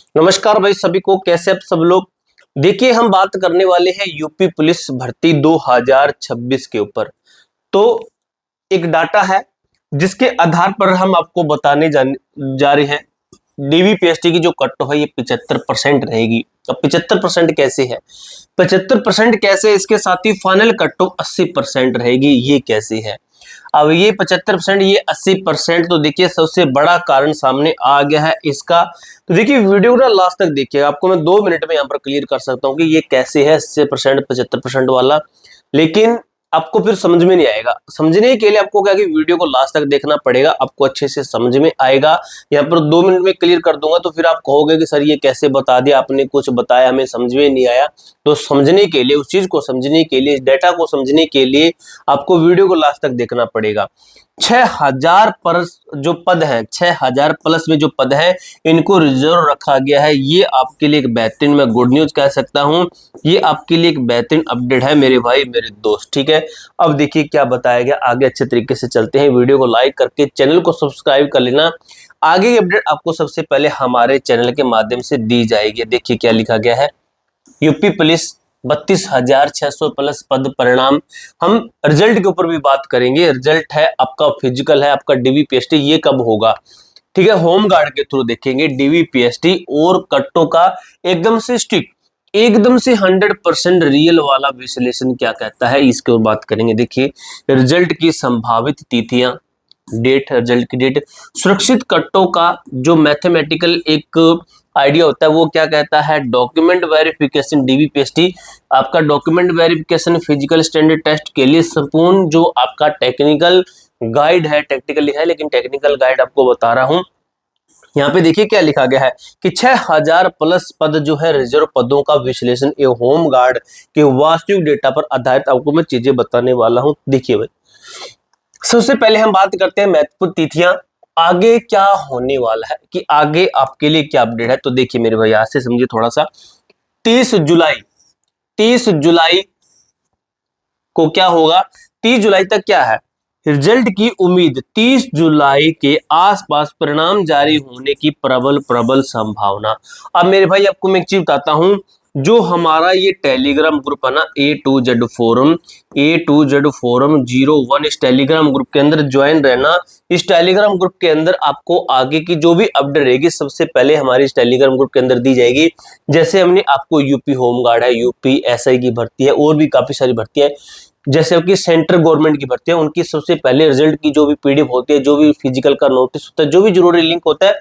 नमस्कार भाई सभी को, कैसे आप सब लोग। देखिए हम बात करने वाले हैं यूपी पुलिस भर्ती 2026 के ऊपर। तो एक डाटा है जिसके आधार पर हम आपको बताने जा रहे हैं। डीवीपीएसटी की जो कट ऑफ है ये 75% रहेगी। अब 75% कैसे है, 75% कैसे है, इसके साथ ही फाइनल कट ऑफ 80% रहेगी, ये कैसे है। अब ये 75%, ये 80%, तो देखिए सबसे बड़ा कारण सामने आ गया है इसका। तो देखिए वीडियो ना लास्ट तक देखिए, आपको मैं 2 मिनट में यहाँ पर क्लियर कर सकता हूँ कि ये कैसे है 80% 75% वाला। लेकिन आपको फिर समझ में नहीं आएगा। समझने के लिए आपको क्या कि वीडियो को लास्ट तक देखना पड़ेगा, आपको अच्छे से समझ में आएगा। यहाँ पर 2 मिनट में क्लियर कर दूंगा तो फिर आप कहोगे कि सर ये कैसे बता दिया आपने, कुछ बताया हमें समझ में नहीं आया। तो समझने के लिए, उस चीज को समझने के लिए, डेटा को समझने के लिए आपको वीडियो को लास्ट तक देखना पड़ेगा। 6000 पर जो पद है, 6000 प्लस में जो पद है, इनको रिजर्व रखा गया है। ये आपके लिए एक बेहतरीन, मैं गुड न्यूज कह सकता हूं, ये आपके लिए एक बेहतरीन अपडेट है मेरे भाई मेरे दोस्त। ठीक है, अब देखिए क्या बताया गया, आगे अच्छे तरीके से चलते हैं। वीडियो को लाइक करके चैनल को सब्सक्राइब कर लेना। आगे की अपडेट आपको सबसे पहले हमारे चैनल के माध्यम से दी जाएगी। देखिए क्या लिखा गया है, यूपी पुलिस 32,600 प्लस पद परिणाम। हम रिजल्ट के ऊपर भी बात करेंगे। रिजल्ट है आपका, फिजिकल है आपका डीवीपीएसटी, ये कब होगा। ठीक है, होम गार्ड के थ्रू देखेंगे डीवीपीएसटी और कट्टों का एकदम से स्ट्रिक्ट, एकदम से 100% रियल वाला विश्लेषण क्या कहता है, इसके ऊपर बात करेंगे। देखिए रिजल्ट की संभावित तिथियां, डेट, रिजल्ट की डेट, सुरक्षित कट्टों का जो मैथमेटिकल एक आइडिया होता है वो क्या कहता है, डॉक्यूमेंट वेरिफिकेशन डीवीपीएसटी, आपका document verification physical standard test के लिए संपूर्ण जो आपका टेक्निकल गाइड है, टेक्निकली है लेकिन टेक्निकल गाइड आपको बता रहा हूं। यहाँ पे देखिए क्या लिखा गया है कि 6000 प्लस पद जो है रिजर्व पदों का विश्लेषण एवं होम गार्ड के वास्तविक डेटा पर आधारित आपको मैं चीजें बताने वाला हूं। देखिए भाई, सबसे पहले हम बात करते हैं महत्वपूर्ण तिथियां, आगे क्या होने वाला है, कि आगे आपके लिए क्या अपडेट है। तो देखिए मेरे भाई, आज से समझिए थोड़ा सा। 30 जुलाई को क्या होगा, 30 जुलाई तक क्या है, रिजल्ट की उम्मीद। 30 जुलाई के आसपास परिणाम जारी होने की प्रबल प्रबल संभावना। अब मेरे भाई आपको मैं एक चीज बताता हूं, जो हमारा ये टेलीग्राम ग्रुप है ना, A2Z फोरम, A2Z फोरम 01, इस टेलीग्राम ग्रुप के अंदर ज्वाइन रहना। इस टेलीग्राम ग्रुप के अंदर आपको आगे की जो भी अपडेट रहेगी सबसे पहले हमारी इस टेलीग्राम ग्रुप के अंदर दी जाएगी। जैसे हमने आपको यूपी होम गार्ड है, यूपी एसआई की भर्ती है, और भी काफी सारी भर्ती है, जैसे कि सेंट्रल गवर्नमेंट की भर्ती है, उनकी सबसे पहले रिजल्ट की जो भी पीडीएफ होती है, जो भी फिजिकल का नोटिस होता है, जो भी जरूरी लिंक होता है,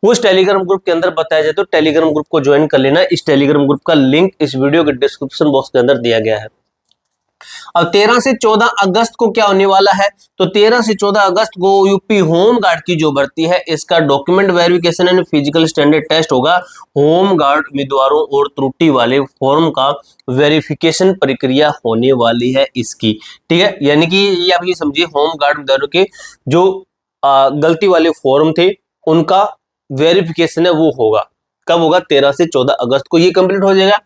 वो इस टेलीग्राम ग्रुप के अंदर बताया जाए। तो टेलीग्राम ग्रुप को ज्वाइन कर लेना। इस टेलीग्राम ग्रुप का लिंक इस वीडियो के डिस्क्रिप्शन बॉक्स के अंदर दिया गया है। अब 13 से 14 अगस्त को क्या होने वाला है, तो 13 से 14 अगस्त को यूपी होम गार्ड की जो भर्ती है, इसका document verification and physical standard test होगा। होम गार्ड उम्मीदवारों और त्रुटि वाले फॉर्म का वेरिफिकेशन प्रक्रिया होने वाली है इसकी। ठीक है, यानी कि ये आप ये समझिए, होम गार्ड उम्मीदवारों के जो गलती वाले फॉर्म थे उनका वेरिफिकेशन है वो होगा। कब होगा, 13 से 14 अगस्त को ये कंप्लीट हो जाएगा।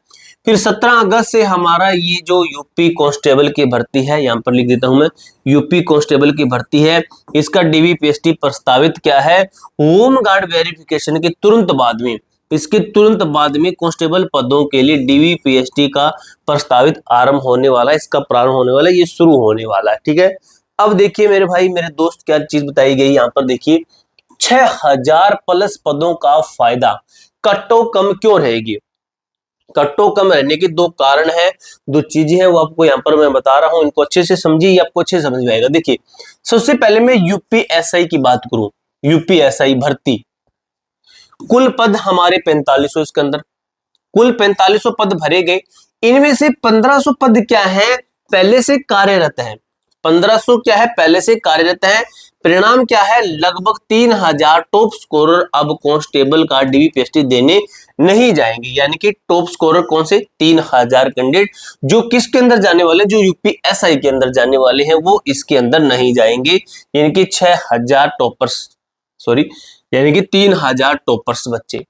फिर 17 अगस्त से हमारा ये जो यूपी कांस्टेबल की भर्ती है, यहां पर लिख देता हूं मैं, यूपी कांस्टेबल की भर्ती है, इसका डीवीपीएसटी प्रस्तावित क्या है, होम गार्ड वेरिफिकेशन के तुरंत बाद में, इसके तुरंत बाद में कांस्टेबल पदों के लिए डीवीपीएसटी का प्रस्तावित आरंभ होने वाला है, इसका प्रारंभ होने वाला है, ये शुरू होने वाला है। ठीक है, अब देखिए मेरे भाई मेरे दोस्त क्या चीज बताई गई यहाँ पर। देखिए 6000 प्लस पदों का फायदा, कट्टो कम क्यों रहेगी। कट्टो कम रहने के दो कारण है, दो चीजें हैं, वो आपको यहाँ पर मैं बता रहा हूं, इनको अच्छे से समझिए, ये आपको अच्छे से समझ में आएगा। देखिए सबसे पहले मैं यूपीएसआई की बात करूं, यूपीएसआई भर्ती, कुल पद हमारे 4500, इसके अंदर कुल 4500 पद भरे गए। इनमें से 1500 पद क्या है, पहले से कार्यरत है। 1500 क्या है, पहले से कार्यरत है। परिणाम क्या है, लगभग 3000 टॉप स्कोरर अब कांस्टेबल का डीवीपीएसटी देने नहीं जाएंगे। यानी कि टॉप स्कोरर कौन से, 3000 कैंडिडेट जो किसके अंदर जाने वाले, जो यूपीएसआई के अंदर जाने वाले हैं, वो इसके अंदर नहीं जाएंगे। यानी कि 6000 टॉपर्स, सॉरी, यानी कि 3000 टॉपर्स बच्चे।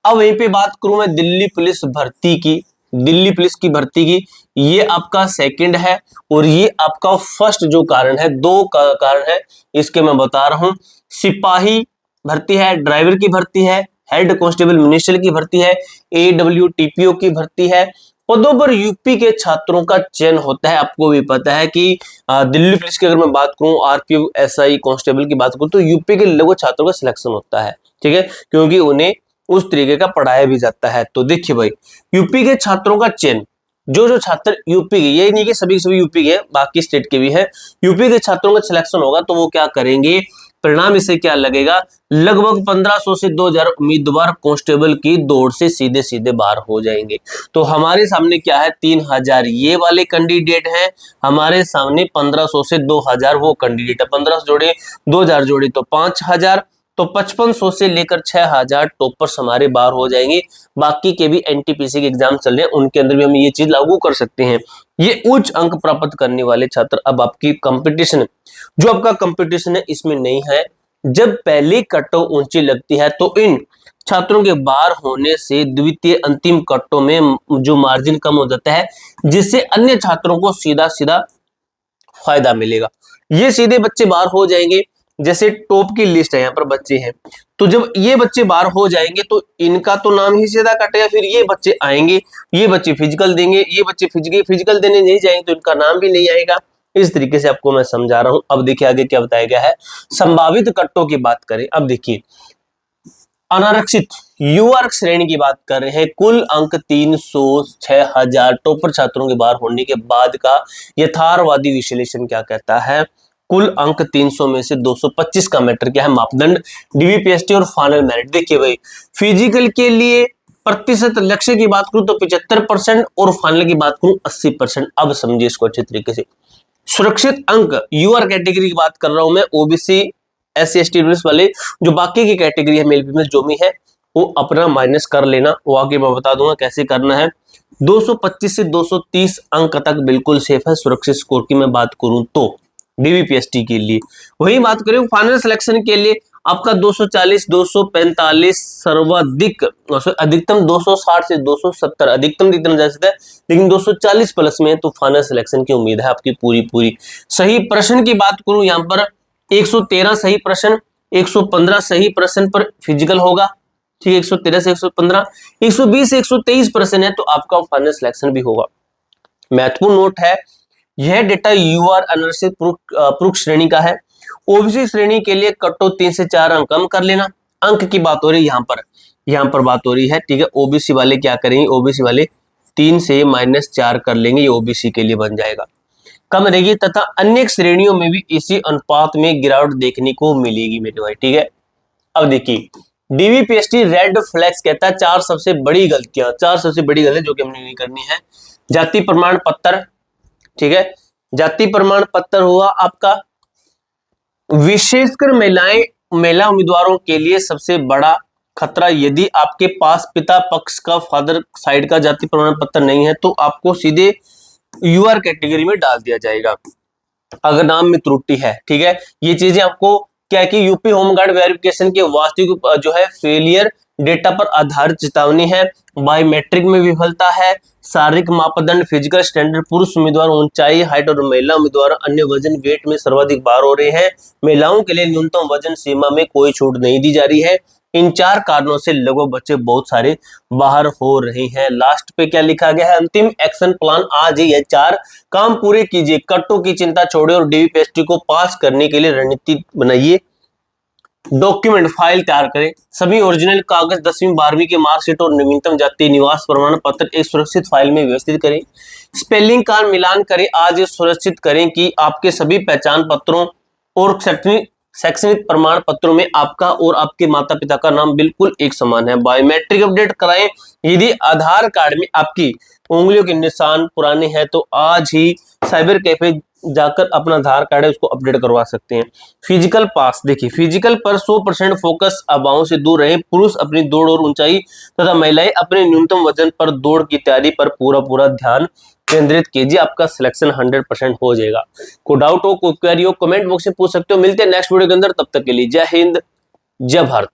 अब वहीं पे बात करूं मैं दिल्ली पुलिस भर्ती की, दिल्ली पुलिस की भर्ती की, ये आपका सेकंड है और ये आपका फर्स्ट जो कारण है, दो कारण है इसके मैं बता रहा हूं। सिपाही भर्ती है, ड्राइवर की भर्ती है, हेड कांस्टेबल मिनिस्टर की भर्ती है, AWTPO की भर्ती है। पदों पर यूपी के छात्रों का चयन होता है। आपको भी पता है कि दिल्ली पुलिस की अगर मैं बात करूं, RPO SI कांस्टेबल की बात करूं, तो यूपी के लोगों छात्रों का सिलेक्शन होता है, ठीक है, क्योंकि उन्हें उस तरीके का पढ़ाया भी जाता है। तो देखिए भाई, यूपी के छात्रों का चयन, जो छात्र यूपी के, ये नहीं कि सभी यूपी के, बाकी स्टेट के भी है, यूपी के छात्रों का सिलेक्शन होगा तो वो क्या करेंगे, परिणाम इसे क्या लगेगा, लगभग 1500 से 2000 उम्मीदवार कांस्टेबल की दौड़ से सीधे सीधे बाहर हो जाएंगे। तो हमारे सामने क्या है, 3000 ये वाले कैंडिडेट हैं, हमारे सामने 1500 से 2000 वो कैंडिडेट है। 1500 जोड़े 2000 जोड़े तो 5000, तो 5500 से लेकर 6000 टॉपर्स हमारे बाहर हो जाएंगे। बाकी के भी NTPC के एग्जाम चल रहे हैं, उनके अंदर भी हम ये चीज लागू कर सकते हैं। ये उच्च अंक प्राप्त करने वाले छात्र, अब आपकी कंपटीशन, जो आपका कंपटीशन है इसमें नहीं है। जब पहली कटो ऊंची लगती है तो इन छात्रों के बाहर होने से द्वितीय अंतिम कटो में जो मार्जिन कम हो जाता है, जिससे अन्य छात्रों को सीधा सीधा फायदा मिलेगा। ये सीधे बच्चे बाहर हो जाएंगे। जैसे टॉप की लिस्ट है, यहाँ पर बच्चे हैं, तो जब ये बच्चे बाहर हो जाएंगे तो इनका तो नाम ही सीधा कटेगा। फिर ये बच्चे आएंगे, ये बच्चे फिजिकल देंगे, ये बच्चे फिजिकल देने नहीं जाएंगे तो इनका नाम भी नहीं आएगा। इस तरीके से आपको मैं समझा रहा हूं। अब देखिए आगे क्या बताया गया है। संभावित कट्टों की बात करें, अब देखिए अनारक्षित युवा श्रेणी की बात कर रहे हैं। कुल अंक 300, 6000 टॉपर छात्रों के बाहर होने के बाद का यथार्थवादी विश्लेषण क्या कहता है। कुल अंक 300 में से 225 का मैटर क्या है, मापदंड DVPST और फाइनल मेरिट। देखिए भाई, फिजिकल के लिए प्रतिशत लक्ष्य की बात करूं तो 75% और फाइनल की बात करूं 80%। अब समझिए इसको अच्छे तरीके से। सुरक्षित अंक यूआर कैटेगरी की बात कर रहा हूं मैं, OBC SC ST वाले, जो बाकी की कैटेगरी है मेल फीमेल जो भी है, वो अपना माइनस कर लेना, वो आगे मैं बता दूंगा कैसे करना है। 225 से 230 अंक तक बिल्कुल सेफ है सुरक्षित स्कोर की मैं बात करूं तो DVPST के लिए। वही बात करें फाइनल सिलेक्शन के लिए, आपका 240, 245 सर्वाधिक, अधिकतम 260 से 270 अधिकतम जितना जा सकता है, लेकिन 240 प्लस में तो फाइनल सिलेक्शन की उम्मीद है आपकी पूरी। सही प्रश्न की बात करूं, यहाँ पर 113 सही प्रश्न, 115 सही प्रश्न पर फिजिकल होगा, ठीक है, 113 से 115, 120 से 123 प्रश्न है तो आपका फाइनल सिलेक्शन भी होगा। महत्वपूर्ण नोट है, यह डेटा यूआर अनारक्षित पुरुष श्रेणी का है। OBC श्रेणी के लिए कटो 3 से 4 अंक कम कर लेना। अंक की बात हो रही है यहाँ पर बात हो रही है, ठीक है। OBC वाले क्या करेंगे, OBC वाले 3 से -4 कर लेंगे, ये OBC के लिए बन जाएगा, कम रहेगी, तथा अन्य श्रेणियों में भी इसी अनुपात में गिरावट देखने को मिलेगी मेरे भाई, ठीक है। अब देखिए DVPST रेड फ्लैग्स कहता है 4 सबसे बड़ी गलतियां, 4 सबसे बड़ी गलतियां जो कि हमने नहीं करनी है। जाति प्रमाण पत्र, ठीक है, जाति प्रमाण पत्र हुआ आपका, विशेषकर महिला उम्मीदवारों के लिए सबसे बड़ा खतरा, यदि आपके पास पिता पक्ष का फादर साइड का जाति प्रमाण पत्र नहीं है तो आपको सीधे यूआर कैटेगरी में डाल दिया जाएगा अगर नाम में त्रुटि है, ठीक है। ये चीजें आपको क्या है कि यूपी होमगार्ड वेरिफिकेशन के वास्तविक जो है फेलियर डेटा पर आधारित चेतावनी है। बायोमेट्रिक में विफलता है, शारीरिक मापदंड फिजिकल स्टैंडर्ड, पुरुष उम्मीदवार ऊंचाई हाइट और महिला उम्मीदवार अन्य वजन वेट में सर्वाधिक बाहर हो रहे हैं। महिलाओं के लिए न्यूनतम वजन सीमा में कोई छूट नहीं दी जा रही है। इन 4 कारणों से लगभग बच्चे बहुत सारे बाहर हो रहे हैं। लास्ट पे क्या लिखा गया है, अंतिम एक्शन प्लान आज ही है, 4 काम पूरे कीजिए, कट्टों की चिंता छोड़े और DVPST को पास करने के लिए रणनीति बनाइए। डॉक्यूमेंट फाइल तैयार करें, सभी ओरिजिनल कागज 10वीं 12वीं के मार्कशीट और नवीनतम जाति निवास प्रमाण पत्र एक सुरक्षित फाइल में व्यवस्थित करें। स्पेलिंग का मिलान करें, आज ये सुनिश्चित करें कि आपके सभी पहचान पत्रों और शैक्षणिक प्रमाण पत्रों में आपका और आपके माता पिता का नाम बिल्कुल एक समान है। बायोमेट्रिक अपडेट कराएं, यदि आधार कार्ड में आपकी उंगलियों के निशान पुराने हैं तो आज ही साइबर कैफे जाकर अपना आधार कार्ड है उसको अपडेट करवा सकते हैं। फिजिकल पास, देखिए फिजिकल पर 100% फोकस, अभावों से दूर रहें, पुरुष अपनी दौड़ और ऊंचाई तथा महिलाएं अपने न्यूनतम वजन पर दौड़ की तैयारी पर पूरा ध्यान केंद्रित कीजिए, आपका सिलेक्शन 100% हो जाएगा। कोई डाउट हो, कोई क्वेरी हो, कमेंट बॉक्स में पूछ सकते हो। मिलते हैं नेक्स्ट वीडियो के अंदर, तब तक के लिए जय हिंद जय भारत।